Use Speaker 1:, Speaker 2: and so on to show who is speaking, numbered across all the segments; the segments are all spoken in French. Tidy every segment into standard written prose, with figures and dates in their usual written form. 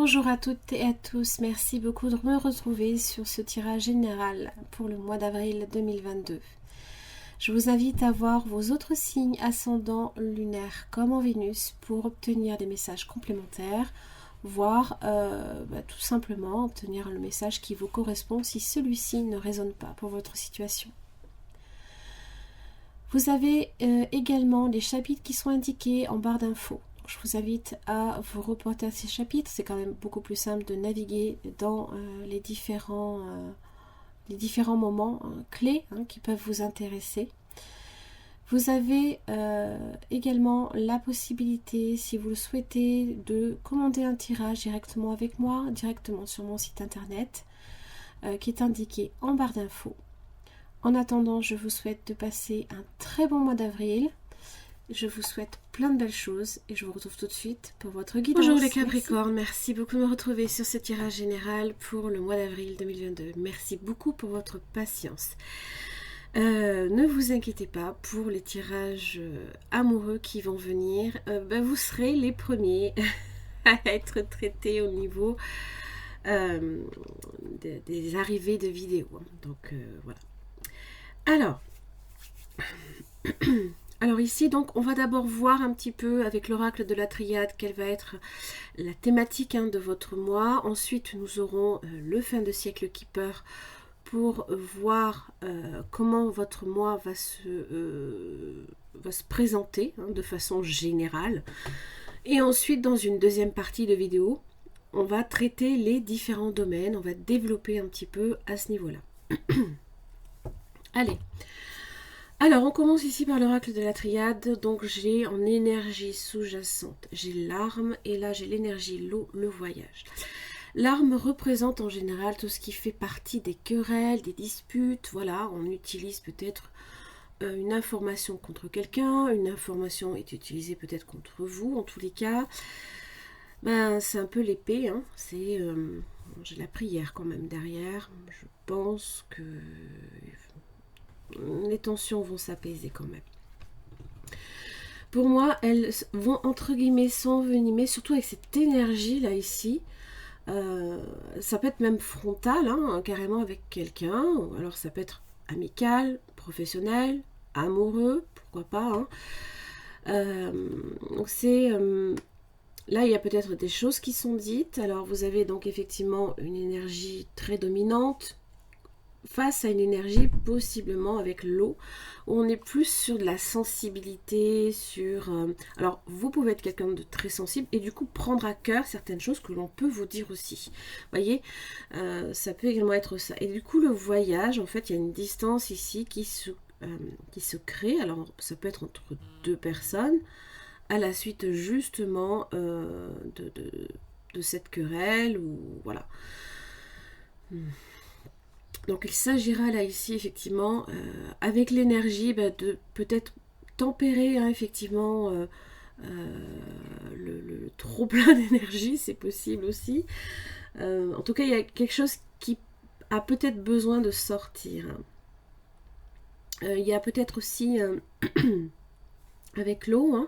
Speaker 1: Bonjour à toutes et à tous, merci beaucoup de me retrouver sur ce tirage général pour le mois d'avril 2022. Je vous invite à voir vos autres signes ascendants lunaires comme en Vénus pour obtenir des messages complémentaires, voire tout simplement obtenir le message qui vous correspond si celui-ci ne résonne pas pour votre situation. Vous avez également les chapitres qui sont indiqués en barre d'infos. Je vous invite à vous reporter à ces chapitres. C'est quand même beaucoup plus simple de naviguer dans les différents moments clés qui peuvent vous intéresser. Vous avez également la possibilité, si vous le souhaitez, de commander un tirage directement avec moi, directement sur mon site internet, qui est indiqué en barre d'infos. En attendant, je vous souhaite de passer un très bon mois d'avril. Je vous souhaite plein de belles choses et je vous retrouve tout de suite pour votre guidance. Bonjour les Capricornes, merci beaucoup de me retrouver sur ce tirage général pour le mois d'avril 2022. Merci beaucoup pour votre patience. Ne vous inquiétez pas pour les tirages amoureux qui vont venir. Vous serez les premiers à être traités au niveau des arrivées de vidéos. Donc voilà. Alors ici, donc, on va d'abord voir un petit peu avec l'oracle de la triade quelle va être la thématique de votre mois. Ensuite, nous aurons le fin de siècle Keeper pour voir comment votre mois va se présenter de façon générale. Et ensuite, dans une deuxième partie de vidéo, on va traiter les différents domaines. On va développer un petit peu à ce niveau-là. Allez. Alors, on commence ici par l'oracle de la triade. Donc, j'ai en énergie sous-jacente, j'ai l'arme et là, j'ai l'énergie, l'eau, le voyage. L'arme représente en général tout ce qui fait partie des querelles, des disputes. Voilà, on utilise peut-être une information contre quelqu'un, une information est utilisée peut-être contre vous. En tous les cas, c'est un peu l'épée. C'est, j'ai la prière quand même derrière. Je pense que les tensions vont s'apaiser quand même. Pour moi, elles vont entre guillemets s'envenimer, surtout avec cette énergie là ici. Ça peut être même frontal, carrément avec quelqu'un. Alors ça peut être amical, professionnel, amoureux, pourquoi pas. Donc c'est là il y a peut-être des choses qui sont dites. Alors vous avez donc effectivement une énergie très dominante face à une énergie possiblement avec l'eau, où on est plus sur de la sensibilité, sur... alors, vous pouvez être quelqu'un de très sensible et du coup prendre à cœur certaines choses que l'on peut vous dire aussi. Vous voyez, ça peut également être ça. Et du coup, le voyage, en fait, il y a une distance ici qui se crée. Alors, ça peut être entre deux personnes, à la suite justement de cette querelle, ou voilà. Donc il s'agira là ici effectivement avec l'énergie de peut-être tempérer effectivement le trop plein d'énergie, c'est possible aussi. En tout cas il y a quelque chose qui a peut-être besoin de sortir. Il y a peut-être aussi avec l'eau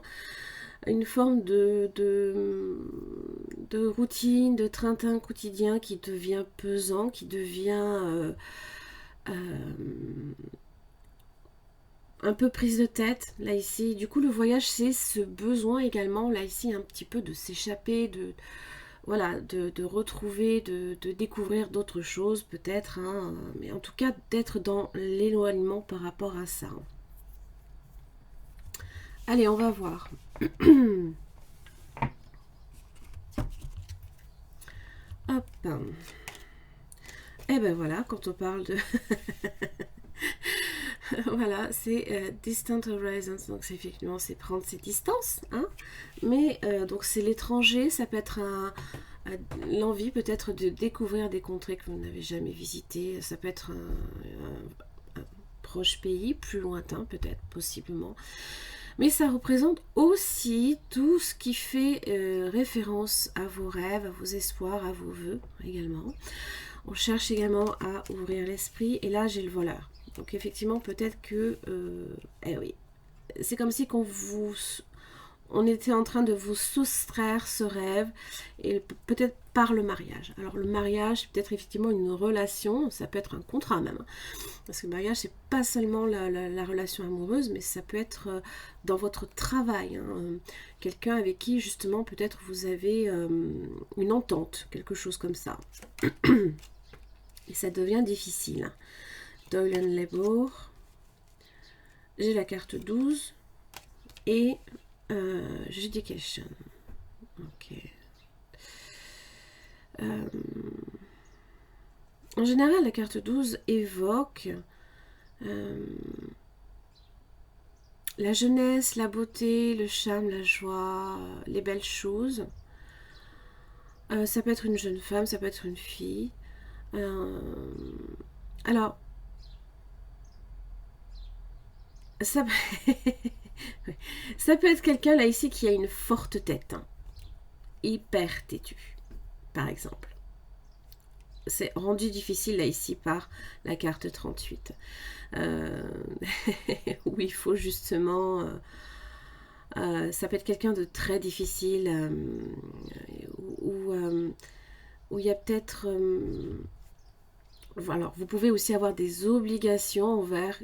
Speaker 1: une forme de routine, de train-train quotidien qui devient pesant, qui devient un peu prise de tête, là ici. Du coup, le voyage, c'est ce besoin également, là ici, un petit peu de s'échapper, de retrouver, de découvrir d'autres choses, peut-être, mais en tout cas, d'être dans l'éloignement par rapport à ça. Allez, on va voir. Hop. Et ben voilà, quand on parle de... voilà, c'est Distant Horizons, donc c'est effectivement, c'est prendre ses distances, mais donc c'est l'étranger, ça peut être l'envie peut-être de découvrir des contrées que vous n'avez jamais visitées, ça peut être un proche pays, plus lointain peut-être, possiblement. Mais ça représente aussi tout ce qui fait référence à vos rêves, à vos espoirs, à vos vœux également. On cherche également à ouvrir l'esprit. Et là, j'ai le voleur. Donc effectivement, peut-être que... oui, c'est comme si on était en train de vous soustraire ce rêve. Et peut-être par le mariage. Alors le mariage, c'est peut-être effectivement une relation, ça peut être un contrat même. Parce que le mariage, c'est pas seulement la relation amoureuse, mais ça peut être dans votre travail. Hein, quelqu'un avec qui justement peut-être vous avez une entente, quelque chose comme ça. Et ça devient difficile. Toil and Labor. J'ai la carte 12 et Judication. Ok. En général, la carte 12 évoque la jeunesse, la beauté, le charme, la joie, les belles choses. Ça peut être une jeune femme, ça peut être une fille. Alors, ça, ça peut être quelqu'un là ici qui a une forte tête, hein, hyper têtue, par exemple. C'est rendu difficile là ici par la carte 38. Où il faut justement... ça peut être quelqu'un de très difficile, où il y a peut-être... alors, vous pouvez aussi avoir des obligations envers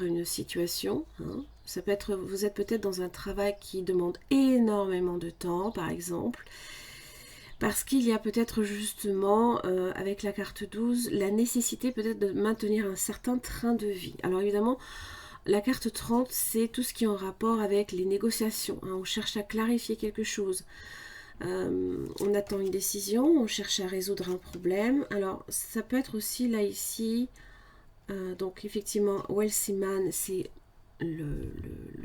Speaker 1: une situation. Hein. Ça peut être, vous êtes peut-être dans un travail qui demande énormément de temps, par exemple. Parce qu'il y a peut-être justement, avec la carte 12, la nécessité peut-être de maintenir un certain train de vie. Alors évidemment, la carte 30, c'est tout ce qui est en rapport avec les négociations. Hein. On cherche à clarifier quelque chose. On attend une décision, on cherche à résoudre un problème. Alors, ça peut être aussi là, ici, donc effectivement, Wealthy Man, c'est le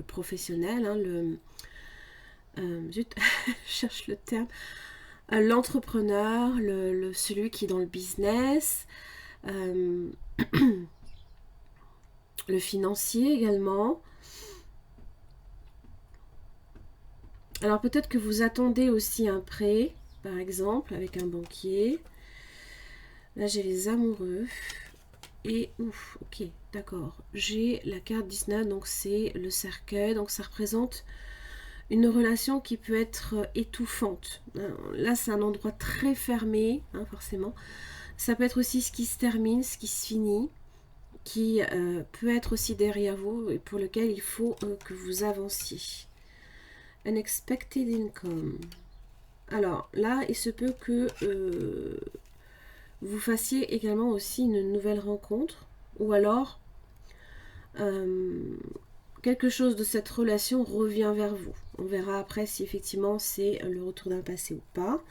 Speaker 1: professionnel, hein, zut, je cherche le terme. L'entrepreneur, celui qui est dans le business, le financier également. Alors peut-être que vous attendez aussi un prêt, par exemple, avec un banquier. Là j'ai les amoureux. Et ouf, ok, d'accord. J'ai la carte 19, donc c'est le cercueil, donc ça représente une relation qui peut être étouffante. Là, c'est un endroit très fermé, hein, forcément. Ça peut être aussi ce qui se termine, ce qui se finit, qui peut être aussi derrière vous et pour lequel il faut que vous avanciez. Unexpected income. Alors, là, il se peut que vous fassiez également aussi une nouvelle rencontre ou alors... quelque chose de cette relation revient vers vous. On verra après si effectivement c'est le retour d'un passé ou pas.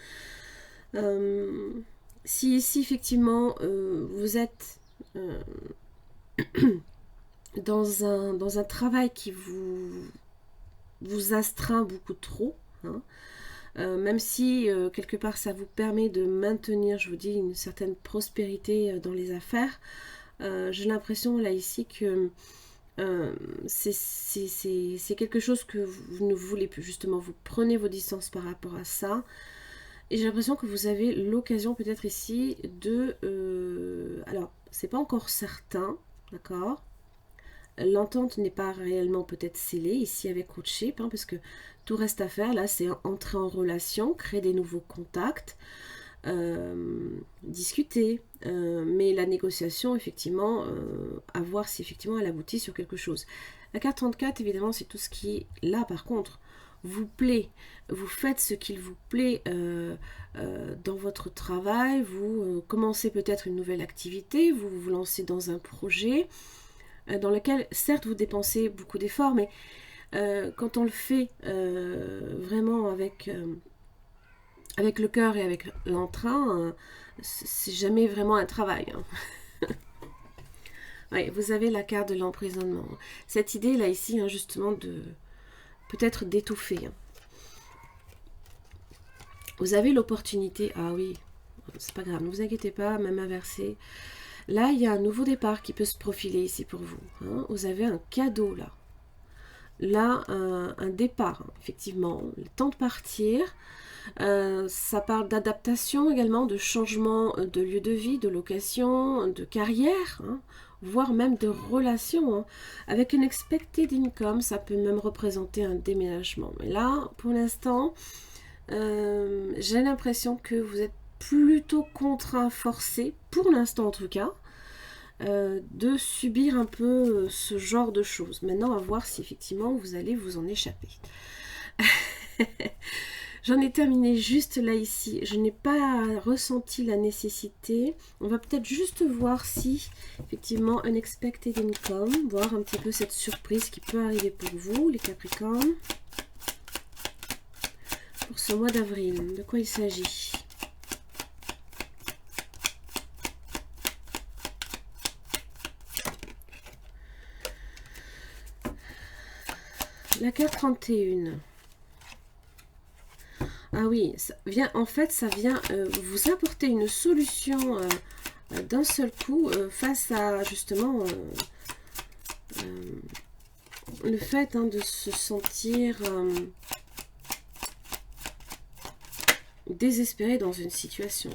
Speaker 1: Si ici effectivement vous êtes dans un travail qui vous astreint beaucoup trop, hein, même si quelque part ça vous permet de maintenir, je vous dis, une certaine prospérité dans les affaires, j'ai l'impression là ici que c'est quelque chose que vous ne voulez plus. Justement, vous prenez vos distances par rapport à ça. Et j'ai l'impression que vous avez l'occasion peut-être ici de... alors, c'est pas encore certain, d'accord. L'entente n'est pas réellement peut-être scellée ici avec Coachship, hein, parce que tout reste à faire. Là, c'est entrer en relation, créer des nouveaux contacts, discuter, mais la négociation effectivement à voir si effectivement elle aboutit sur quelque chose. La carte 34 évidemment c'est tout ce qui là par contre vous plaît, vous faites ce qu'il vous plaît dans votre travail, vous commencez peut-être une nouvelle activité, vous vous lancez dans un projet dans lequel certes vous dépensez beaucoup d'efforts, mais quand on le fait vraiment avec le cœur et avec l'entrain, c'est jamais vraiment un travail. Hein. Ouais, vous avez la carte de l'emprisonnement. Cette idée là ici, hein, justement, de peut-être d'étouffer. Hein. Vous avez l'opportunité. Ah oui, c'est pas grave, ne vous inquiétez pas, même inversé. Là, il y a un nouveau départ qui peut se profiler ici pour vous. Hein. Vous avez un cadeau là. Là, un départ, hein, effectivement. Le temps de partir. Ça parle d'adaptation également, de changement de lieu de vie, de location, de carrière, hein, voire même de relation. Hein. Avec une expected income, ça peut même représenter un déménagement. Mais là, pour l'instant, j'ai l'impression que vous êtes plutôt contraint, forcé, pour l'instant en tout cas, de subir un peu ce genre de choses. Maintenant, à voir si effectivement vous allez vous en échapper. J'en ai terminé juste là ici. Je n'ai pas ressenti la nécessité. On va peut-être juste voir si effectivement unexpected income, voir un petit peu cette surprise qui peut arriver pour vous, les Capricornes, pour ce mois d'avril. De quoi il s'agit? La carte 31. Ah oui, ça vient, en fait, ça vient vous apporter une solution d'un seul coup face à justement le fait de se sentir désespéré dans une situation.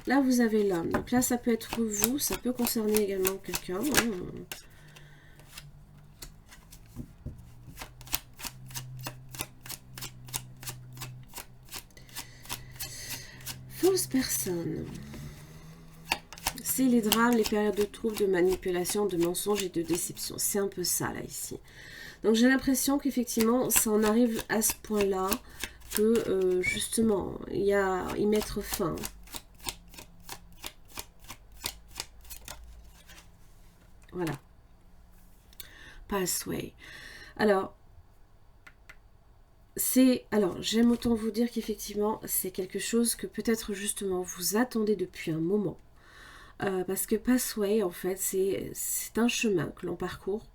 Speaker 1: Là, vous avez l'homme. Donc là, ça peut être vous, ça peut concerner également quelqu'un. Fausse personne. C'est les drames, les périodes de troubles, de manipulation, de mensonges et de déception. C'est un peu ça, là, ici. Donc, j'ai l'impression qu'effectivement, ça en arrive à ce point-là que, justement, il y a y mettre fin. Voilà. Pathway. Alors, j'aime autant vous dire qu'effectivement, c'est quelque chose que peut-être justement vous attendez depuis un moment. Parce que Pathway, en fait, c'est un chemin que l'on parcourt.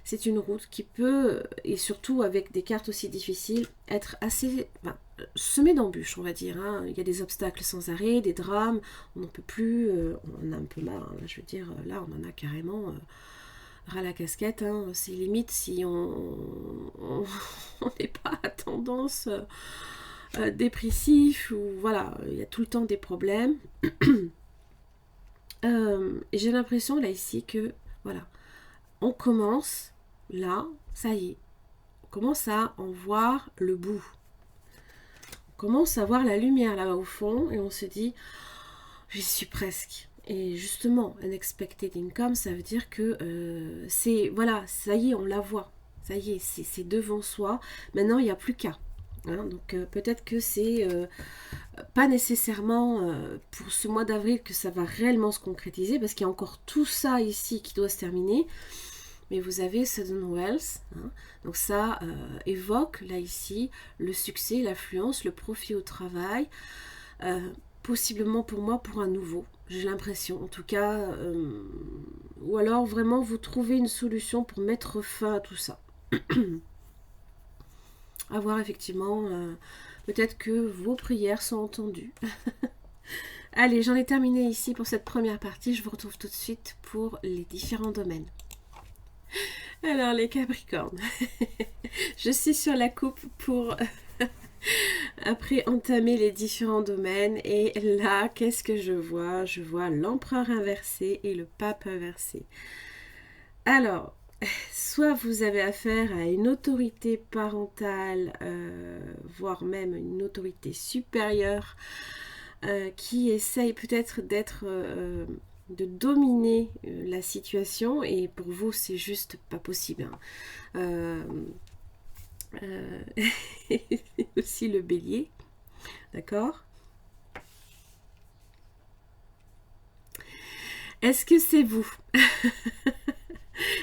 Speaker 1: C'est une route qui peut, et surtout avec des cartes aussi difficiles, être assez semée d'embûches, on va dire. Il y a des obstacles sans arrêt, des drames, on n'en peut plus, on en a un peu marre. Je veux dire, là, on en a carrément ras la casquette. C'est limite si on n'est pas à tendance dépressif, ou voilà, il y a tout le temps des problèmes. Et j'ai l'impression là ici que voilà, on commence là, ça y est, on commence à en voir le bout, on commence à voir la lumière là-bas au fond et on se dit j'y suis presque. Et justement, unexpected income, ça veut dire que c'est voilà, ça y est, on la voit, ça y est, c'est devant soi, maintenant il n'y a plus qu'à. Donc peut-être que c'est pas nécessairement pour ce mois d'avril que ça va réellement se concrétiser, parce qu'il y a encore tout ça ici qui doit se terminer. Mais vous avez Sudden Wealth, donc ça évoque là ici le succès, l'affluence, le profit au travail, possiblement pour moi pour un nouveau, j'ai l'impression en tout cas, ou alors vraiment vous trouvez une solution pour mettre fin à tout ça. À voir effectivement, peut-être que vos prières sont entendues. Allez, j'en ai terminé ici pour cette première partie. Je vous retrouve tout de suite pour les différents domaines. Alors, les Capricornes. Je suis sur la coupe pour après entamer les différents domaines. Et là, qu'est-ce que je vois? Je vois l'empereur inversé et le pape inversé. Alors, soit vous avez affaire à une autorité parentale, voire même une autorité supérieure, qui essaye peut-être de dominer la situation, et pour vous c'est juste pas possible. Aussi le bélier, d'accord? Est-ce que c'est vous?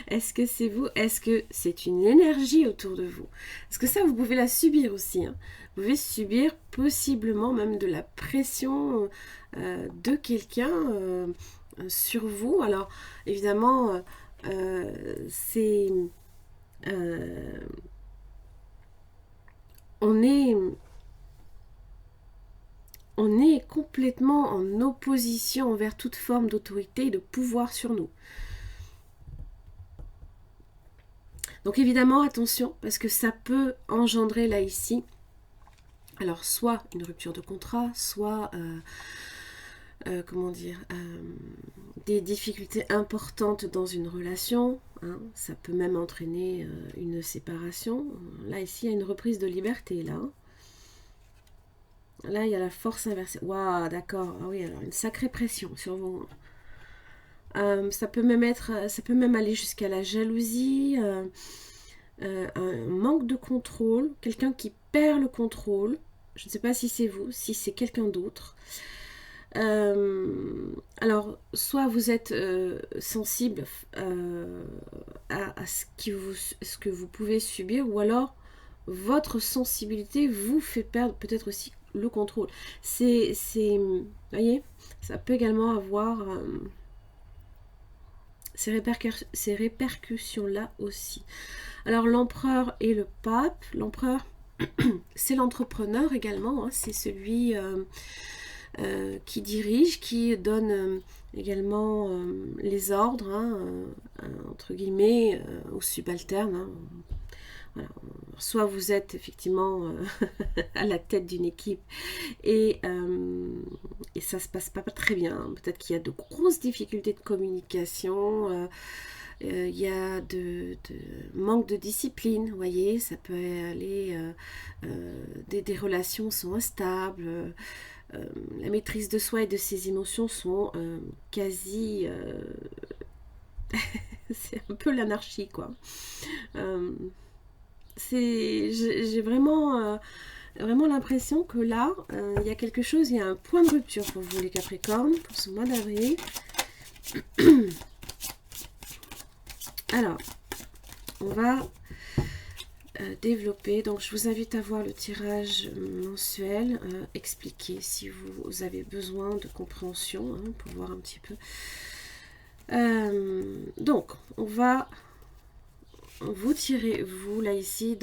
Speaker 1: Est-ce que c'est vous? Est-ce que c'est une énergie autour de vous? Parce que ça, vous pouvez la subir aussi. Vous pouvez subir possiblement même de la pression de quelqu'un sur vous. Alors, évidemment, c'est... on est complètement en opposition envers toute forme d'autorité et de pouvoir sur nous. Donc évidemment, attention, parce que ça peut engendrer là, ici, alors soit une rupture de contrat, soit, comment dire, des difficultés importantes dans une relation. Ça peut même entraîner une séparation. Là, ici, il y a une reprise de liberté, là. Là, il y a la force inversée. Waouh, d'accord. Ah oui, alors une sacrée pression sur vous. Ça peut même aller jusqu'à la jalousie, un manque de contrôle, quelqu'un qui perd le contrôle. Je ne sais pas si c'est vous, si c'est quelqu'un d'autre. Alors, soit vous êtes sensible à ce que vous pouvez subir, ou alors votre sensibilité vous fait perdre peut-être aussi le contrôle. Vous voyez, ça peut également avoir ces répercussions-là aussi. Alors, l'empereur et le pape, l'empereur, c'est l'entrepreneur également, hein, c'est celui qui dirige, qui donne également les ordres, hein, entre guillemets, aux subalternes. Hein. Voilà. Soit vous êtes effectivement à la tête d'une équipe et ça se passe pas très bien. Peut-être qu'il y a de grosses difficultés de communication. Il y a de manque de discipline, vous voyez, ça peut aller, des relations sont instables, la maîtrise de soi et de ses émotions sont quasi... c'est un peu l'anarchie, quoi. J'ai vraiment, vraiment l'impression que là, il y a quelque chose, il y a un point de rupture pour vous, les Capricornes, pour ce mois d'avril. Alors, on va développer. Donc, je vous invite à voir le tirage mensuel, expliqué si vous avez besoin de compréhension, hein, pour voir un petit peu. Donc, on va vous tirer, vous, là, ici,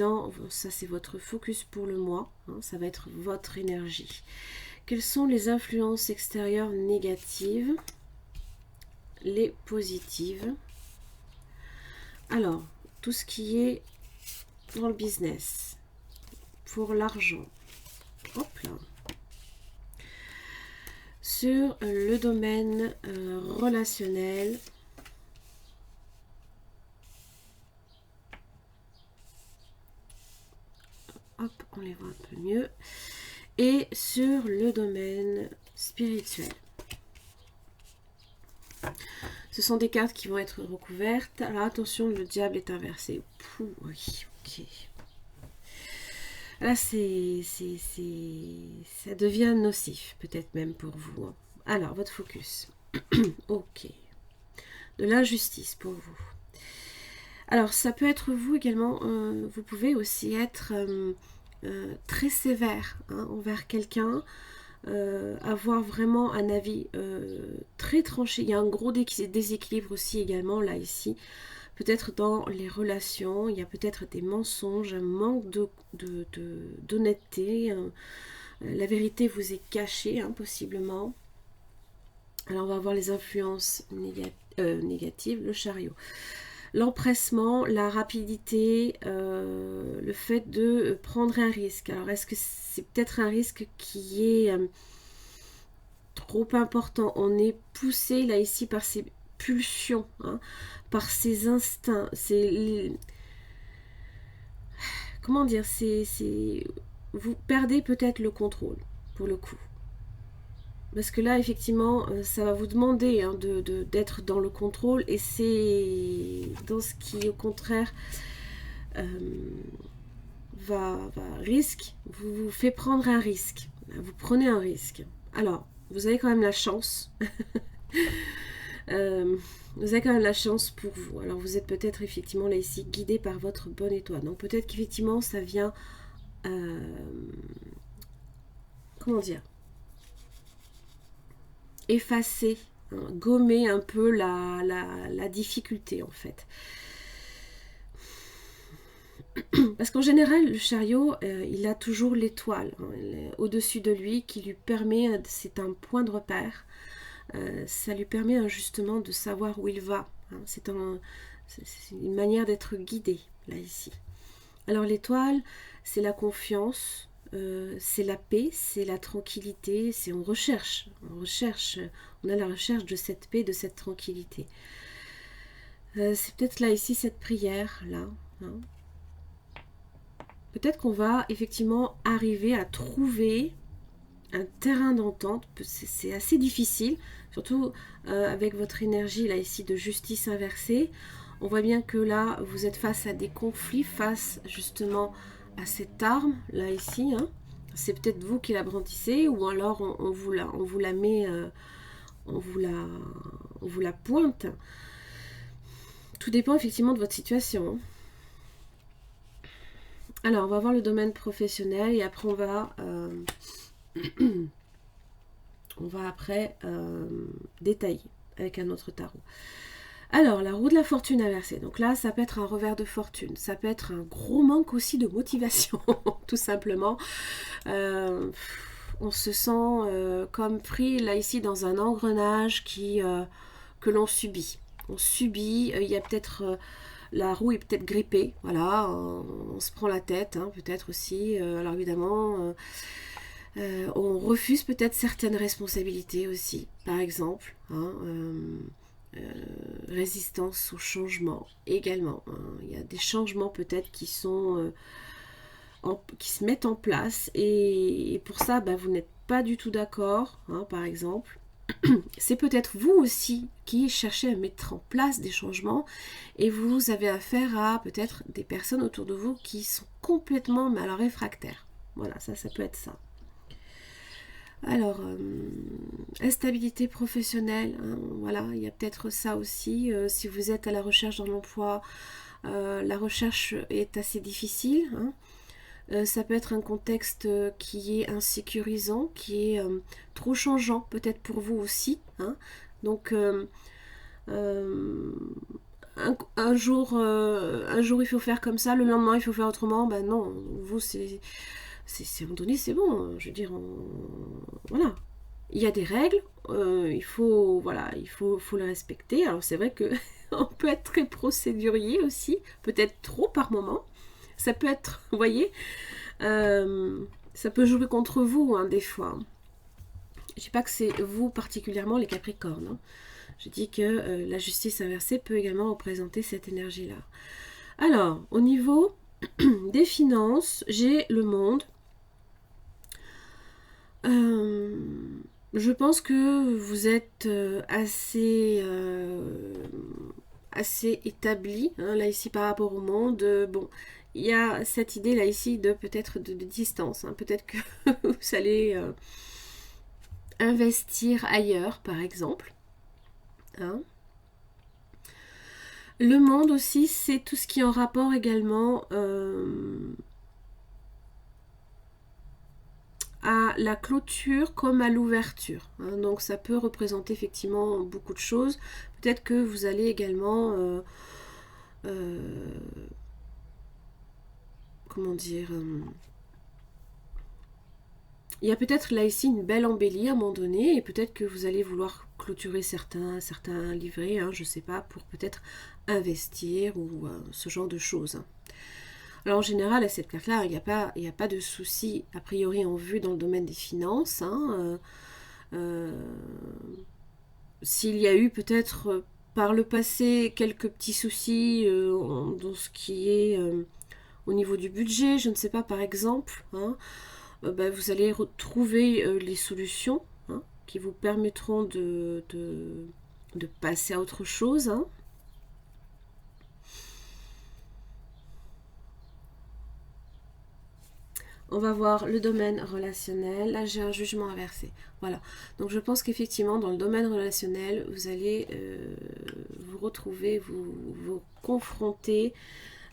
Speaker 1: ça c'est votre focus pour le mois, hein, ça va être votre énergie. Quelles sont les influences extérieures négatives, les positives? Alors, tout ce qui est dans le business, pour l'argent, hop là, sur le domaine relationnel, hop, on les voit un peu mieux, et sur le domaine spirituel. Ce sont des cartes qui vont être recouvertes. Alors attention, le diable est inversé. Pouh, oui, ok. Là, ça devient nocif, peut-être même pour vous. Hein. Alors, votre focus. Ok. De l'injustice pour vous. Alors, ça peut être vous également. Vous pouvez aussi être très sévère, hein, envers quelqu'un. Avoir vraiment un avis très tranché. Il y a un gros déséquilibre aussi également là ici. Peut-être dans les relations, il y a peut-être des mensonges, un manque d'honnêteté. La vérité vous est cachée, hein, possiblement. Alors on va voir les influences négatives, le chariot. L'empressement, la rapidité, le fait de prendre un risque. Alors, est-ce que c'est peut-être un risque qui est trop important? On est poussé, là, ici, par ses pulsions, hein, par ses instincts. Comment dire, vous perdez peut-être le contrôle, pour le coup. Parce que là, effectivement, ça va vous demander, hein, d'être dans le contrôle, et c'est dans ce qui, au contraire, vous fait prendre un risque. Vous prenez un risque. Alors, vous avez quand même la chance. Vous avez quand même la chance pour vous. Alors, vous êtes peut-être, effectivement, là, ici, guidé par votre bonne étoile. Donc, peut-être qu'effectivement, ça vient... comment dire, effacer, hein, gommer un peu la difficulté en fait. Parce qu'en général, le chariot, il a toujours l'étoile, hein, au-dessus de lui qui lui permet, c'est un point de repère, ça lui permet justement de savoir où il va. Hein, c'est une manière d'être guidé, là ici. Alors l'étoile, c'est la confiance, c'est la paix, c'est la tranquillité, on recherche, on a la recherche de cette paix, de cette tranquillité. C'est peut-être là ici cette prière là. Hein. Peut-être qu'on va effectivement arriver à trouver un terrain d'entente. C'est assez difficile, surtout avec votre énergie là ici de justice inversée. On voit bien que là, vous êtes face à des conflits, face justement à cette arme là ici. Hein. C'est peut-être vous qui la brandissez, ou alors on vous la met, on vous la pointe. Tout dépend effectivement de votre situation. Alors, on va voir le domaine professionnel et après on va après détailler avec un autre tarot. Alors, la roue de la fortune inversée. Donc là, ça peut être un revers de fortune. Ça peut être un gros manque aussi de motivation, tout simplement. On se sent comme pris, là, ici, dans un engrenage que l'on subit. On subit, il y a peut-être... la roue est peut-être grippée, voilà, on se prend la tête, hein, peut-être aussi. Alors évidemment, on refuse peut-être certaines responsabilités aussi, par exemple. Hein, résistance au changement également. Hein. Il y a des changements peut-être qui sont qui se mettent en place et pour ça, bah, vous n'êtes pas du tout d'accord, hein, par exemple. C'est peut-être vous aussi qui cherchez à mettre en place des changements et vous avez affaire à peut-être des personnes autour de vous qui sont complètement mais alors réfractaires. Voilà, ça peut être ça. Alors, instabilité professionnelle, hein, voilà, il y a peut-être ça aussi. Si vous êtes à la recherche d'un emploi, la recherche est assez difficile. Hein. Ça peut être un contexte qui est insécurisant, qui est trop changeant, peut-être pour vous aussi. Hein. Donc, un jour, il faut faire comme ça, le lendemain, il faut faire autrement. Ben non, vous, à un moment donné, c'est bon. Je veux dire, voilà. Il y a des règles, il faut, voilà, faut les respecter. Alors, c'est vrai que on peut être très procédurier aussi, peut-être trop par moment. Ça peut être, vous voyez, ça peut jouer contre vous, hein, des fois. Je ne dis pas que c'est vous particulièrement les Capricornes. Hein. Je dis que la justice inversée peut également représenter cette énergie-là. Alors, au niveau des finances, j'ai le monde. Je pense que vous êtes assez établi, hein, là ici par rapport au monde. Bon, il y a cette idée là ici de peut-être de distance. Hein. Peut-être que vous allez investir ailleurs, par exemple. Hein. Le monde aussi, c'est tout ce qui est en rapport également à la clôture comme à l'ouverture. Hein. Donc ça peut représenter effectivement beaucoup de choses. Peut-être que vous allez également... comment dire il y a peut-être là ici une belle embellie à un moment donné et peut-être que vous allez vouloir clôturer certains livrets, hein, je sais pas, pour peut-être investir ou ce genre de choses. Alors en général, à cette carte-là, il n'y a pas de souci a priori en vue dans le domaine des finances. Hein, s'il y a eu peut-être par le passé quelques petits soucis dans ce qui est au niveau du budget, je ne sais pas, par exemple, hein, vous allez retrouver les solutions hein, qui vous permettront de passer à autre chose. Hein. On va voir le domaine relationnel. Là, j'ai un jugement inversé. Voilà. Donc, je pense qu'effectivement, dans le domaine relationnel, vous allez vous retrouver, vous confronter,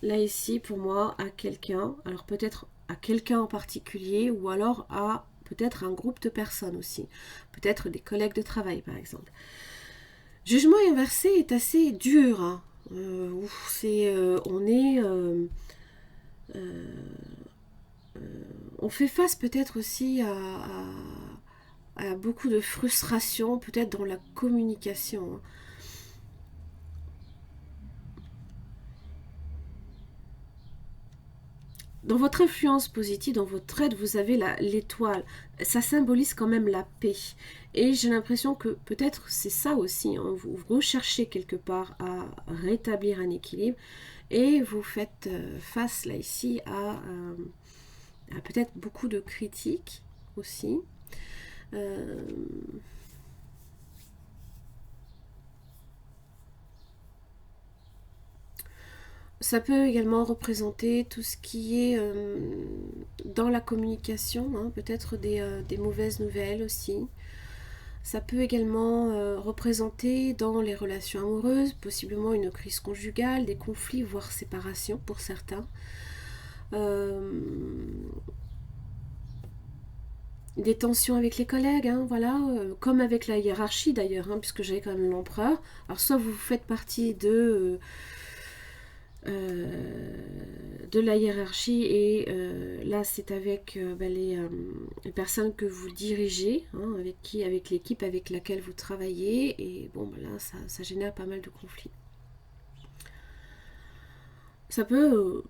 Speaker 1: là, ici, pour moi, à quelqu'un. Alors, peut-être à quelqu'un en particulier ou alors à peut-être un groupe de personnes aussi. Peut-être des collègues de travail, par exemple. Jugement inversé est assez dur. Hein. On fait face peut-être aussi à beaucoup de frustration, peut-être dans la communication. Dans votre influence positive, dans votre aide, vous avez l'étoile. Ça symbolise quand même la paix. Et j'ai l'impression que peut-être c'est ça aussi. Hein, vous recherchez quelque part à rétablir un équilibre et vous faites face là ici à peut-être beaucoup de critiques aussi. Euh, Ça peut également représenter tout ce qui est dans la communication, hein, peut-être des mauvaises nouvelles aussi. Ça peut également représenter dans les relations amoureuses, possiblement une crise conjugale, des conflits, voire séparation pour certains. Des tensions avec les collègues, hein, voilà, comme avec la hiérarchie d'ailleurs, hein, puisque j'avais quand même l'empereur. Alors soit vous faites partie de la hiérarchie et là c'est avec les personnes que vous dirigez, hein, avec l'équipe avec laquelle vous travaillez, et bon là ça génère pas mal de conflits. Ça peut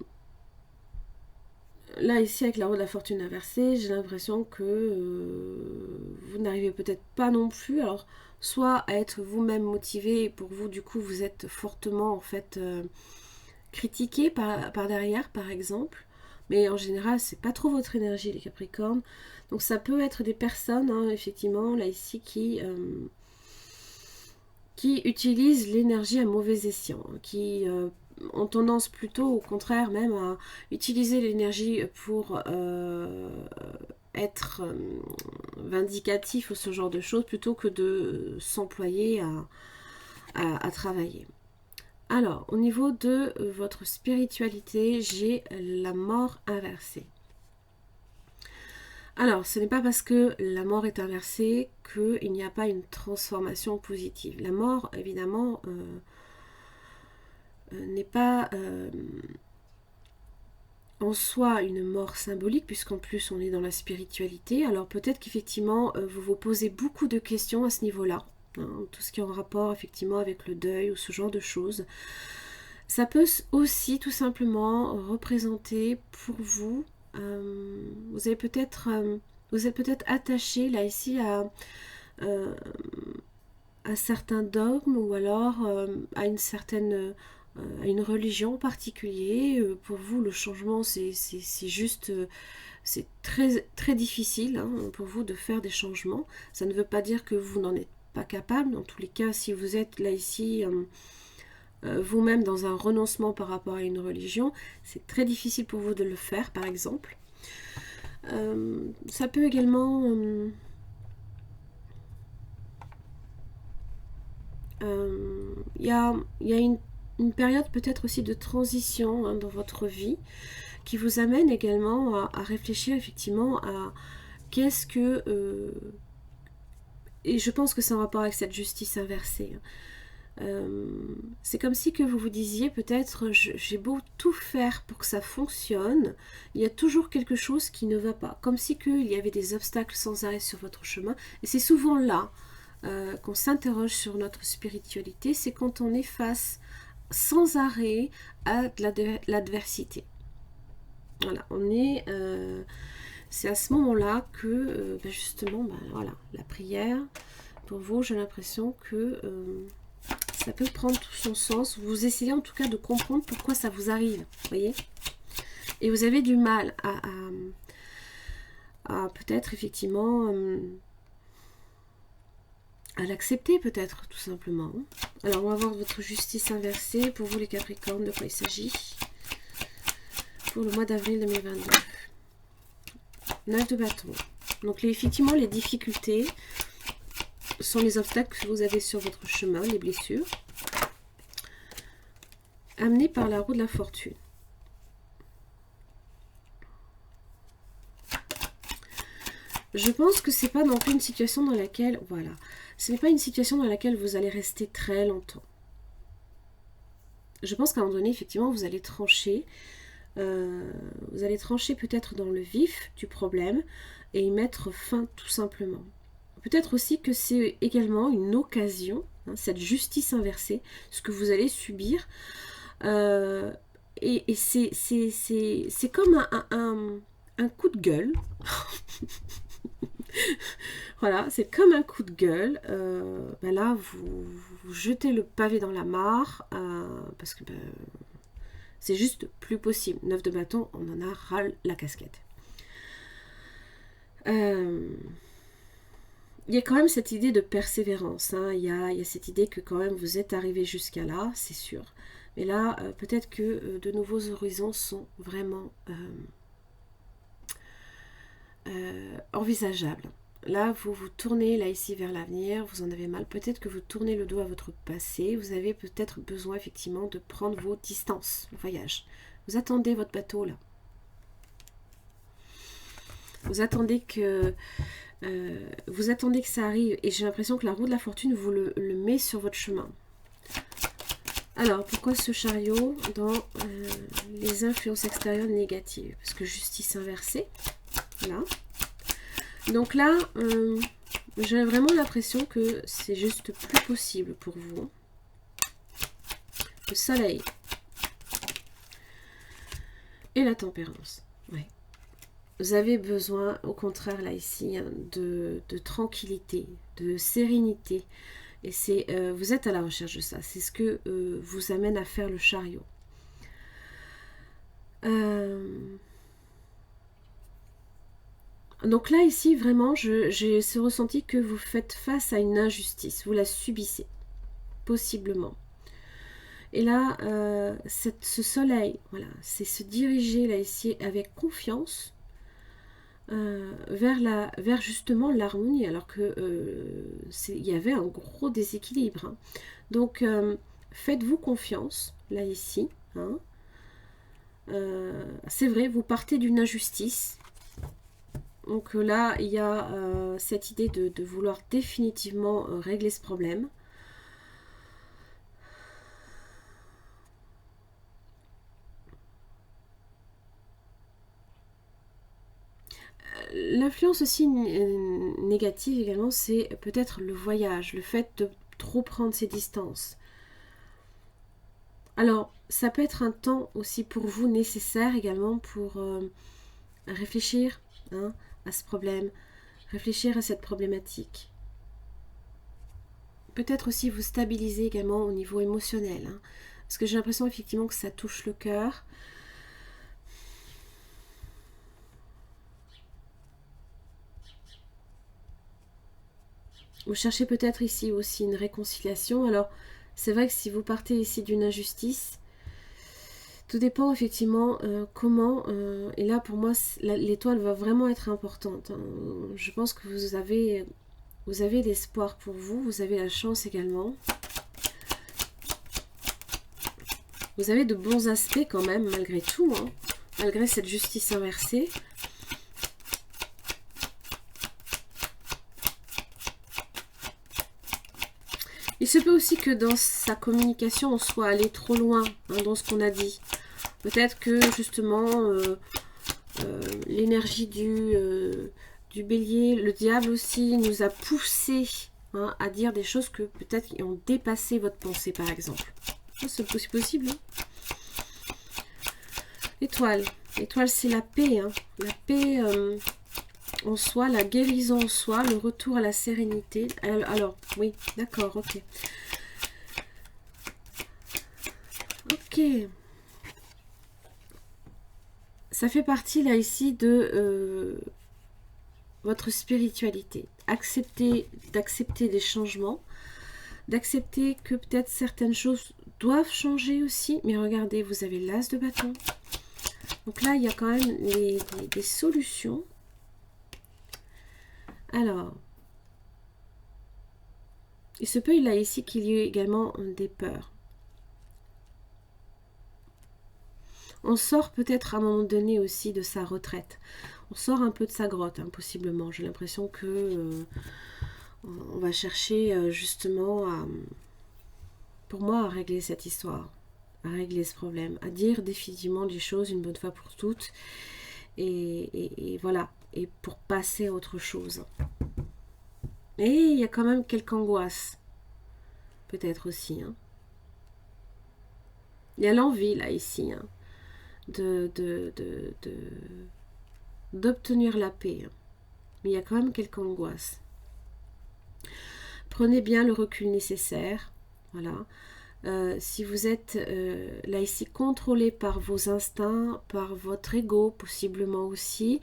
Speaker 1: là ici avec la roue de la fortune inversée, j'ai l'impression que vous n'arrivez peut-être pas non plus, alors soit à être vous-même motivé, et pour vous du coup vous êtes fortement en fait critiqué par derrière par exemple, mais en général c'est pas trop votre énergie les Capricornes, donc ça peut être des personnes hein, effectivement là ici qui utilisent l'énergie à mauvais escient, qui ont tendance plutôt au contraire même à utiliser l'énergie pour être vindicatif ou ce genre de choses plutôt que de s'employer à travailler. Alors, au niveau de votre spiritualité, j'ai la mort inversée. Alors, ce n'est pas parce que la mort est inversée qu'il n'y a pas une transformation positive. La mort, évidemment, n'est pas en soi une mort symbolique, puisqu'en plus on est dans la spiritualité. Alors peut-être qu'effectivement, vous vous posez beaucoup de questions à ce niveau-là. Hein, tout ce qui est en rapport effectivement avec le deuil ou ce genre de choses. Ça peut aussi tout simplement représenter pour vous, vous êtes peut-être attaché là ici à certains dogmes ou alors à une religion en particulier. Pour vous le changement c'est juste c'est très, très difficile hein, pour vous de faire des changements. Ça ne veut pas dire que vous n'en êtes pas capable. Dans tous les cas, si vous êtes là ici vous-même dans un renoncement par rapport à une religion, c'est très difficile pour vous de le faire, par exemple. Ça peut également... Il y a une période peut-être aussi de transition hein, dans votre vie qui vous amène également à réfléchir effectivement à qu'est-ce que... et je pense que c'est en rapport avec cette justice inversée. C'est comme si que vous vous disiez peut-être j'ai beau tout faire pour que ça fonctionne, il y a toujours quelque chose qui ne va pas, comme si qu'il y avait des obstacles sans arrêt sur votre chemin, et c'est souvent là qu'on s'interroge sur notre spiritualité, c'est quand on est face sans arrêt à de l'adversité. Voilà, on est c'est à ce moment-là que justement voilà, la prière pour vous, j'ai l'impression que ça peut prendre tout son sens. Vous essayez en tout cas de comprendre pourquoi ça vous arrive, voyez. Et vous avez du mal à peut-être effectivement à l'accepter peut-être tout simplement. Alors on va voir votre justice inversée pour vous les Capricornes, de quoi il s'agit pour le mois d'avril 2022. 9 de bâton. Donc effectivement les difficultés sont les obstacles que vous avez sur votre chemin, les blessures, amenées par la roue de la fortune. Je pense que c'est pas non plus une situation dans laquelle, voilà, ce n'est pas une situation dans laquelle vous allez rester très longtemps. Je pense qu'à un moment donné, effectivement, vous allez trancher peut-être dans le vif du problème et y mettre fin tout simplement. Peut-être aussi que c'est également une occasion, hein, cette justice inversée, ce que vous allez subir. Et c'est comme un coup de gueule. Voilà, c'est comme un coup de gueule. Là, vous jetez le pavé dans la mare parce que c'est juste plus possible. 9 de bâton, on en a ras la casquette. il y a quand même cette idée de persévérance, hein. Il y a cette idée que quand même vous êtes arrivé jusqu'à là, c'est sûr. Mais là, peut-être que de nouveaux horizons sont vraiment envisageables. Là, vous vous tournez là ici vers l'avenir, vous en avez mal. Peut-être que vous tournez le dos à votre passé. Vous avez peut-être besoin effectivement de prendre vos distances, le voyage. Vous attendez votre bateau là. Vous attendez que ça arrive. Et j'ai l'impression que la roue de la fortune vous le met sur votre chemin. Alors, pourquoi ce chariot dans les influences extérieures négatives? Parce que justice inversée, là. Donc là, j'ai vraiment l'impression que c'est juste plus possible pour vous. Le soleil. Et la tempérance. Ouais. Vous avez besoin, au contraire, là, ici, hein, de tranquillité, de sérénité. Et c'est, vous êtes à la recherche de ça. C'est ce que vous amène à faire le chariot. Donc là, ici, vraiment, j'ai ce ressenti que vous faites face à une injustice. Vous la subissez, possiblement. Et là, ce soleil, voilà, c'est se diriger là ici avec confiance vers justement l'harmonie, alors que il y avait un gros déséquilibre. Hein. Donc, faites-vous confiance là ici. Hein. C'est vrai, vous partez d'une injustice. Donc là, il y a cette idée de vouloir définitivement régler ce problème. L'influence aussi négative également, c'est peut-être le voyage, le fait de trop prendre ses distances. Alors, ça peut être un temps aussi pour vous nécessaire également pour réfléchir hein, à ce problème, réfléchir à cette problématique. Peut-être aussi vous stabiliser également au niveau émotionnel, hein, parce que j'ai l'impression effectivement que ça touche le cœur. Vous cherchez peut-être ici aussi une réconciliation. Alors, c'est vrai que si vous partez ici d'une injustice, tout dépend effectivement comment, et là pour moi l'étoile va vraiment être importante. Hein. Je pense que vous avez l'espoir pour vous, vous avez la chance également. Vous avez de bons aspects quand même malgré tout, hein, malgré cette justice inversée. Il se peut aussi que dans sa communication, on soit allé trop loin hein, dans ce qu'on a dit. Peut-être que justement, l'énergie du bélier, le diable aussi, nous a poussé hein, à dire des choses que peut-être qui ont dépassé votre pensée, par exemple. C'est possible. Hein. L'étoile. L'étoile, c'est la paix. Hein. La paix en soi, la guérison en soi, le retour à la sérénité. Alors oui, d'accord, ok. Ok. Ça fait partie là ici de votre spiritualité. D'accepter des changements, d'accepter que peut-être certaines choses doivent changer aussi. Mais regardez, vous avez l'as de bâton. Donc là, il y a quand même des solutions. Alors, il se peut là ici qu'il y ait également des peurs. On sort peut-être à un moment donné aussi de sa retraite. On sort un peu de sa grotte, hein, possiblement. J'ai l'impression que on va chercher justement pour moi, à régler cette histoire, à régler ce problème, à dire définitivement les choses une bonne fois pour toutes. Et voilà, et pour passer à autre chose. Et il y a quand même quelques angoisses, peut-être aussi. Hein. Il y a l'envie là, ici, hein, d'obtenir la paix. Hein. Mais il y a quand même quelques angoisses. Prenez bien le recul nécessaire. Voilà. Si vous êtes là ici contrôlé par vos instincts, par votre ego possiblement aussi,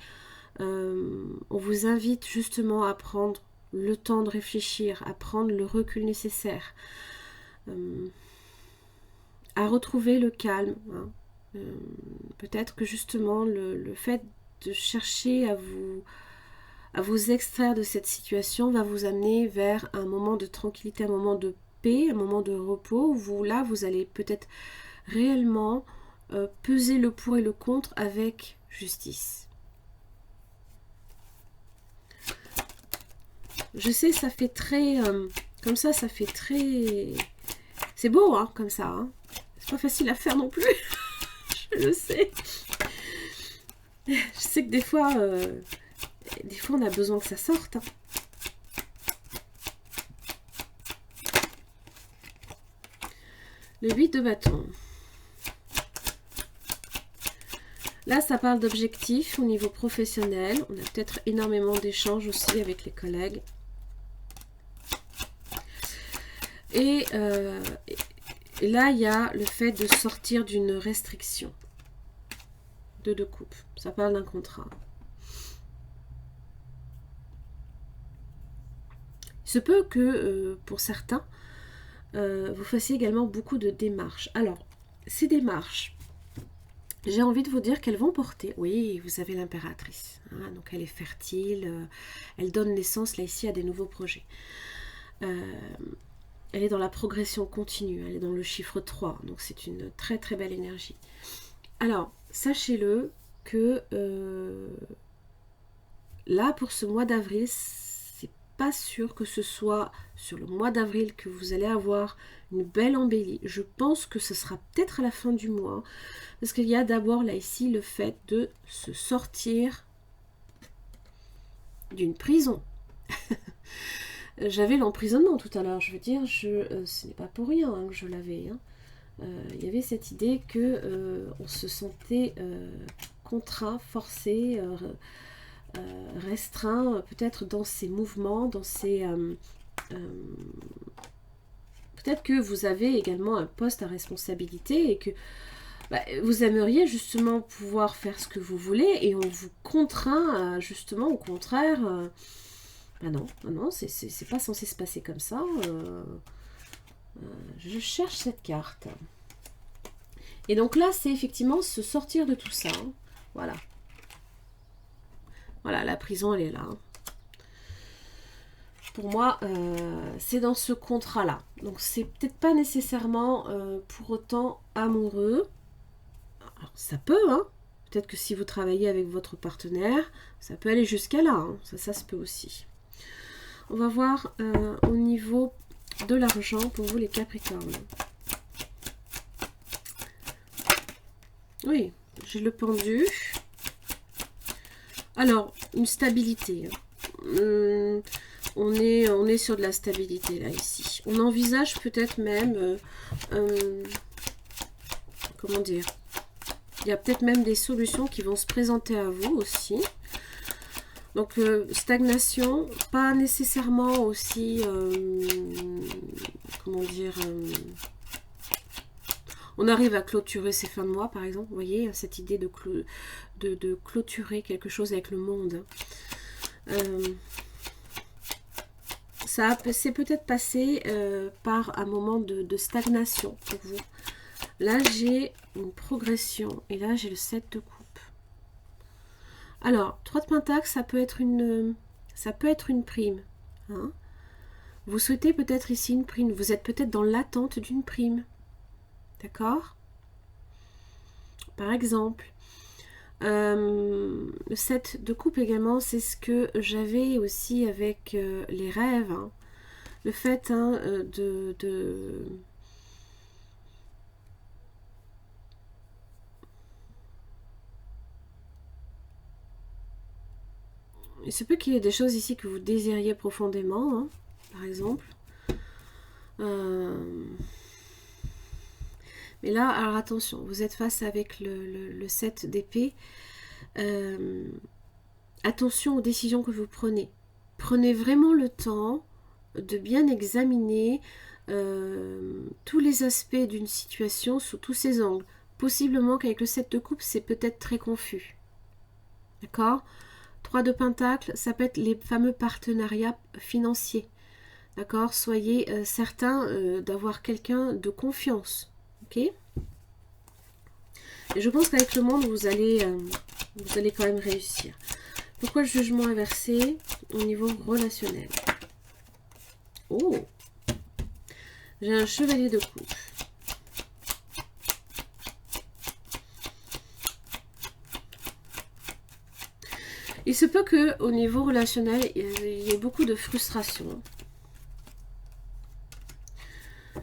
Speaker 1: on vous invite justement à prendre le temps de réfléchir, à prendre le recul nécessaire, à retrouver le calme. Hein. Peut-être que justement le fait de chercher à vous extraire de cette situation va vous amener vers un moment de tranquillité, un moment de paix, un moment de repos, où là vous allez peut-être réellement peser le pour et le contre avec justice. Je sais, ça fait très... comme ça fait très... C'est beau, hein, comme ça. Hein. C'est pas facile à faire non plus. Je le sais. Je sais que des fois on a besoin que ça sorte. Hein. Le 8 de bâton. Là, ça parle d'objectifs au niveau professionnel. On a peut-être énormément d'échanges aussi avec les collègues. Et là, il y a le fait de sortir d'une restriction de 2 coupes. Ça parle d'un contrat. Il se peut que, pour certains, vous fassiez également beaucoup de démarches. Alors, ces démarches, j'ai envie de vous dire qu'elles vont porter... Oui, vous avez l'impératrice. Hein, donc, elle est fertile. Elle donne naissance, là, ici, à des nouveaux projets. Elle est dans la progression continue, elle est dans le chiffre 3, donc c'est une très très belle énergie. Alors, sachez-le que là, pour ce mois d'avril, c'est pas sûr que ce soit sur le mois d'avril que vous allez avoir une belle embellie. Je pense que ce sera peut-être à la fin du mois, parce qu'il y a d'abord là ici le fait de se sortir d'une prison. J'avais l'emprisonnement tout à l'heure, je veux dire, ce n'est pas pour rien hein, que je l'avais. Hein. Il y avait cette idée que on se sentait contraint, forcé, restreint, peut-être dans ses mouvements, dans ses... peut-être que vous avez également un poste à responsabilité et que vous aimeriez justement pouvoir faire ce que vous voulez et on vous contraint justement au contraire... non, c'est pas censé se passer comme ça. Je cherche cette carte. Et donc là, c'est effectivement se sortir de tout ça. Hein. Voilà. Voilà, la prison, elle est là. Hein. Pour moi, c'est dans ce contrat-là. Donc, c'est peut-être pas nécessairement pour autant amoureux. Alors, ça peut, hein. Peut-être que si vous travaillez avec votre partenaire, ça peut aller jusqu'à là. Hein. Ça se peut aussi. On va voir au niveau de l'argent pour vous les Capricornes. Oui, j'ai le pendu. Alors, une stabilité. On est sur de la stabilité là ici. On envisage peut-être même... comment dire? Il y a peut-être même des solutions qui vont se présenter à vous aussi. Donc, stagnation, pas nécessairement aussi, comment dire, on arrive à clôturer ces fins de mois, par exemple, vous voyez, cette idée de clôturer quelque chose avec le monde. Ça c'est peut-être passé par un moment de stagnation pour vous. Là, j'ai une progression, et là, j'ai le 7 de coupe. Alors, 3 de Pentacle, ça peut être une prime. Hein. Vous souhaitez peut-être ici une prime. Vous êtes peut-être dans l'attente d'une prime. D'accord? Par exemple, le 7 de coupe également, c'est ce que j'avais aussi avec les rêves. Hein. Le fait hein, Il se peut qu'il y ait des choses ici que vous désiriez profondément, hein, par exemple. Mais là, alors attention, vous êtes face avec le 7 d'épée. Attention aux décisions que vous prenez. Prenez vraiment le temps de bien examiner tous les aspects d'une situation sous tous ses angles. Possiblement qu'avec le 7 de coupe, c'est peut-être très confus. D'accord ? 3 de Pentacle, ça peut être les fameux partenariats financiers. D'accord? Soyez certains d'avoir quelqu'un de confiance. Ok? Et je pense qu'avec le monde, vous allez quand même réussir. Pourquoi le jugement inversé au niveau relationnel? Oh! J'ai un chevalier de coupe. Il se peut que au niveau relationnel, il y ait beaucoup de frustration.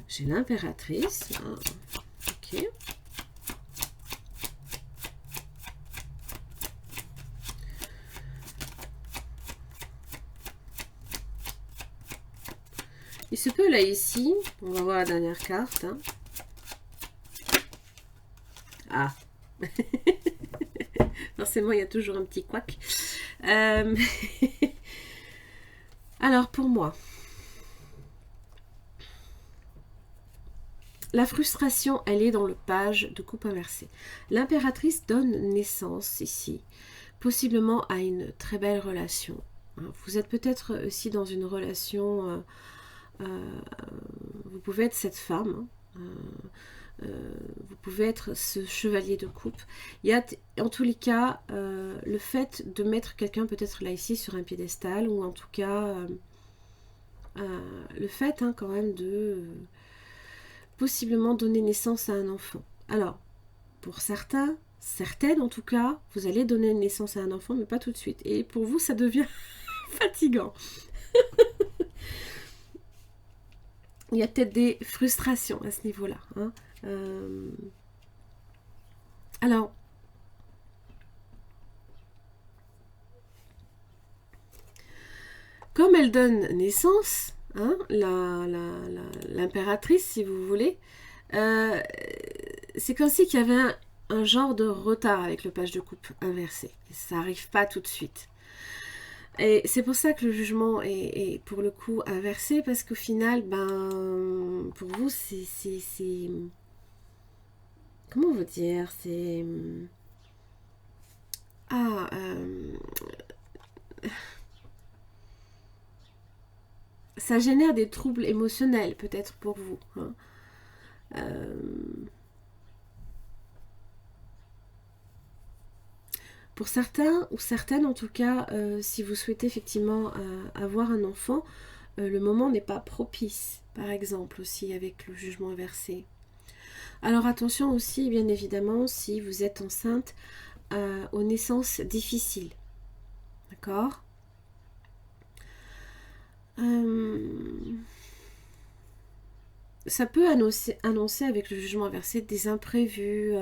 Speaker 1: J'ai l'impératrice. Ah, ok. Il se peut là ici, on va voir la dernière carte. Hein. Ah. Forcément, il y a toujours un petit couac. Alors, pour moi, la frustration, elle est dans le page de coupe inversée. L'impératrice donne naissance ici, possiblement à une très belle relation. Vous êtes peut-être aussi dans une relation, vous pouvez être cette femme, vous pouvez être ce chevalier de coupe. Il y a en tous les cas le fait de mettre quelqu'un peut-être là ici sur un piédestal, ou en tout cas le fait quand même de possiblement donner naissance à un enfant. Alors, pour certains, certaines en tout cas, vous allez donner naissance à un enfant, mais pas tout de suite. Et pour vous, ça devient fatigant. Il y a peut-être des frustrations à ce niveau-là. Hein. Alors, comme elle donne naissance, hein, l'impératrice, si vous voulez, c'est comme si qu'il y avait un genre de retard avec le page de coupe inversé. Ça n'arrive pas tout de suite. Et c'est pour ça que le jugement est pour le coup inversé, parce qu'au final, ben, pour vous, c'est comment vous dire, c'est... Ah, ça génère des troubles émotionnels, peut-être pour vous. Hein. Pour certains, ou certaines en tout cas, si vous souhaitez effectivement avoir un enfant, le moment n'est pas propice, par exemple, aussi avec le jugement inversé. Alors attention aussi, bien évidemment, si vous êtes enceinte aux naissances difficiles. D'accord ? Ça peut annoncer avec le jugement inversé des imprévus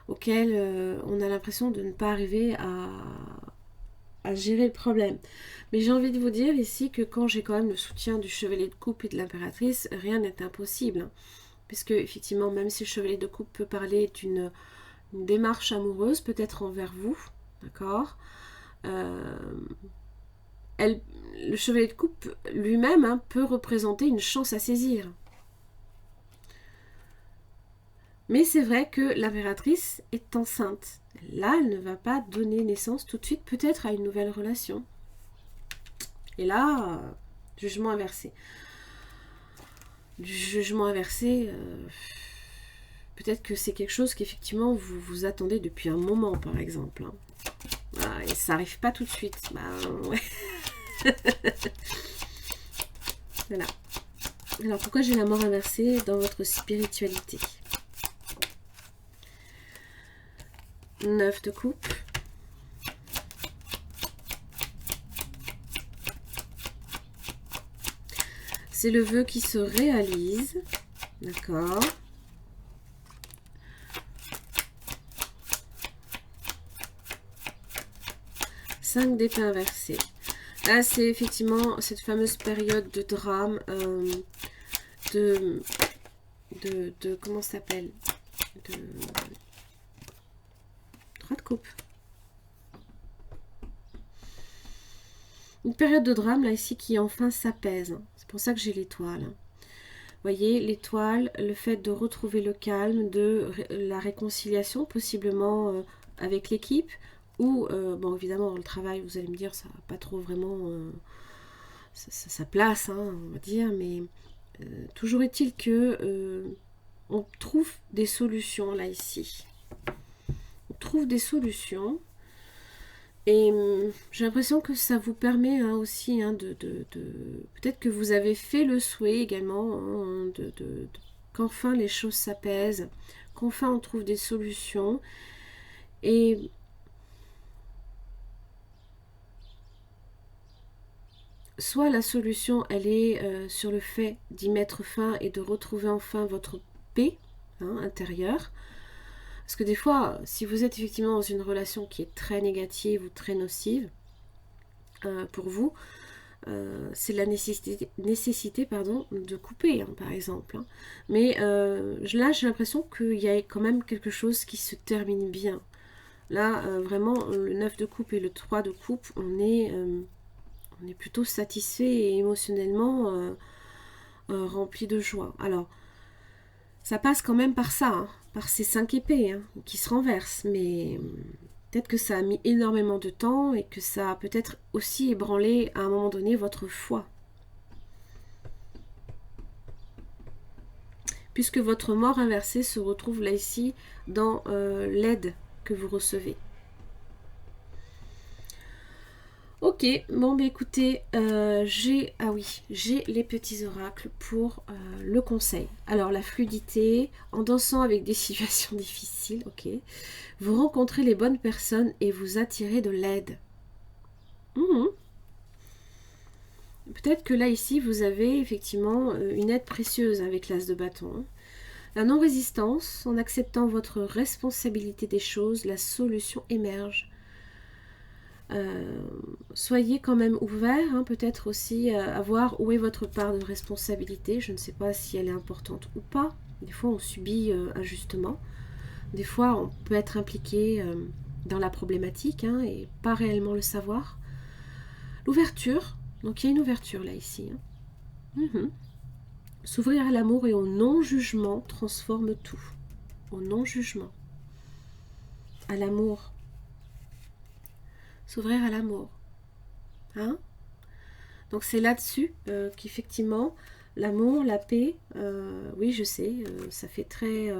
Speaker 1: auxquels on a l'impression de ne pas arriver à gérer le problème. Mais j'ai envie de vous dire ici que quand j'ai quand même le soutien du chevalier de coupe et de l'impératrice, rien n'est impossible. Hein, puisque effectivement, même si le chevalier de coupe peut parler d'une démarche amoureuse, peut-être envers vous, d'accord, le chevalier de coupe lui-même peut représenter une chance à saisir. Mais c'est vrai que l'impératrice est enceinte. Là, elle ne va pas donner naissance tout de suite, peut-être à une nouvelle relation. Et là, jugement inversé. Du jugement inversé, peut-être que c'est quelque chose qu'effectivement vous attendez depuis un moment, par exemple. Hein. Ah, et ça n'arrive pas tout de suite. Bah, ouais. Voilà. Alors, pourquoi j'ai la mort inversée dans votre spiritualité? 9 de coupe. C'est le vœu qui se réalise. D'accord. Cinq d'épée inversée. Là, c'est effectivement cette fameuse période de drame, de comment ça s'appelle, de 3 de coupe. Une période de drame, là, ici, qui enfin s'apaise. C'est pour ça que j'ai l'étoile. Vous voyez, l'étoile, le fait de retrouver le calme, de la réconciliation, possiblement avec l'équipe, Ou, bon, évidemment, dans le travail, vous allez me dire, ça n'a pas trop vraiment sa place, hein, on va dire, mais toujours est-il que on trouve des solutions là, ici. On trouve des solutions. Et j'ai l'impression que ça vous permet hein, aussi hein, peut-être que vous avez fait le souhait également hein, qu'enfin les choses s'apaisent, qu'enfin on trouve des solutions. Et soit la solution elle est sur le fait d'y mettre fin et de retrouver enfin votre paix hein, intérieure. Parce que des fois, si vous êtes effectivement dans une relation qui est très négative ou très nocive pour vous, c'est la nécessité pardon, de couper, hein, par exemple. Hein. Mais là, j'ai l'impression qu'il y a quand même quelque chose qui se termine bien. Là, vraiment, le 9 de coupe et le 3 de coupe, on est plutôt satisfait et émotionnellement rempli de joie. Alors, ça passe quand même par ça, hein, par ces 5 épées hein, qui se renversent, mais peut-être que ça a mis énormément de temps et que ça a peut-être aussi ébranlé à un moment donné votre foi. Puisque votre mort inversée se retrouve là ici dans l'aide que vous recevez. Ok, bon bah écoutez, j'ai les petits oracles pour le conseil. Alors la fluidité, en dansant avec des situations difficiles, ok. Vous rencontrez les bonnes personnes et vous attirez de l'aide. Peut-être que là ici vous avez effectivement une aide précieuse avec l'as de bâton. La non-résistance, en acceptant votre responsabilité des choses, la solution émerge. Soyez quand même ouvert, hein, peut-être aussi à voir où est votre part de responsabilité. Je ne sais pas si elle est importante ou pas. Des fois, on subit injustement. Des fois, on peut être impliqué dans la problématique hein, et pas réellement le savoir. L'ouverture, donc il y a une ouverture là, ici. Hein. S'ouvrir à l'amour et au non-jugement transforme tout. Au non-jugement. À l'amour. S'ouvrir à l'amour. Hein? Donc c'est là-dessus qu'effectivement, l'amour, la paix, oui je sais, ça fait très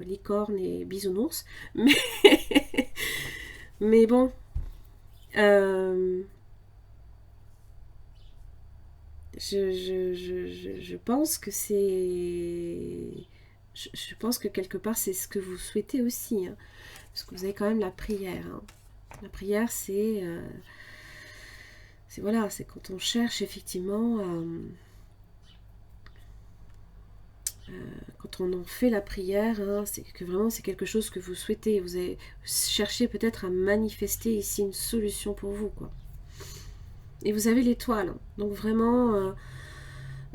Speaker 1: licorne et bisounours, mais bon, je pense que c'est... Je pense que quelque part c'est ce que vous souhaitez aussi, hein, parce que vous avez quand même la prière. Hein. La prière c'est voilà, c'est quand on cherche effectivement quand on en fait la prière, hein, c'est que vraiment c'est quelque chose que vous souhaitez. Vous avez cherché peut-être à manifester ici une solution pour vous, quoi. Et vous avez l'étoile, hein. Donc vraiment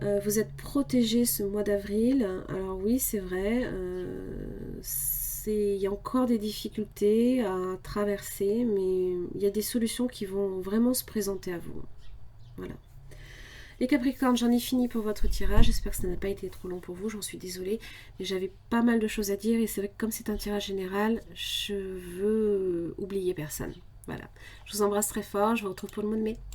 Speaker 1: vous êtes protégé ce mois d'avril. Alors oui, c'est vrai, il y a encore des difficultés à traverser, mais il y a des solutions qui vont vraiment se présenter à vous. Voilà. Les Capricornes, j'en ai fini pour votre tirage. J'espère que ça n'a pas été trop long pour vous. J'en suis désolée. Mais j'avais pas mal de choses à dire. Et c'est vrai que comme c'est un tirage général, je veux oublier personne. Voilà. Je vous embrasse très fort. Je vous retrouve pour le mois de mai.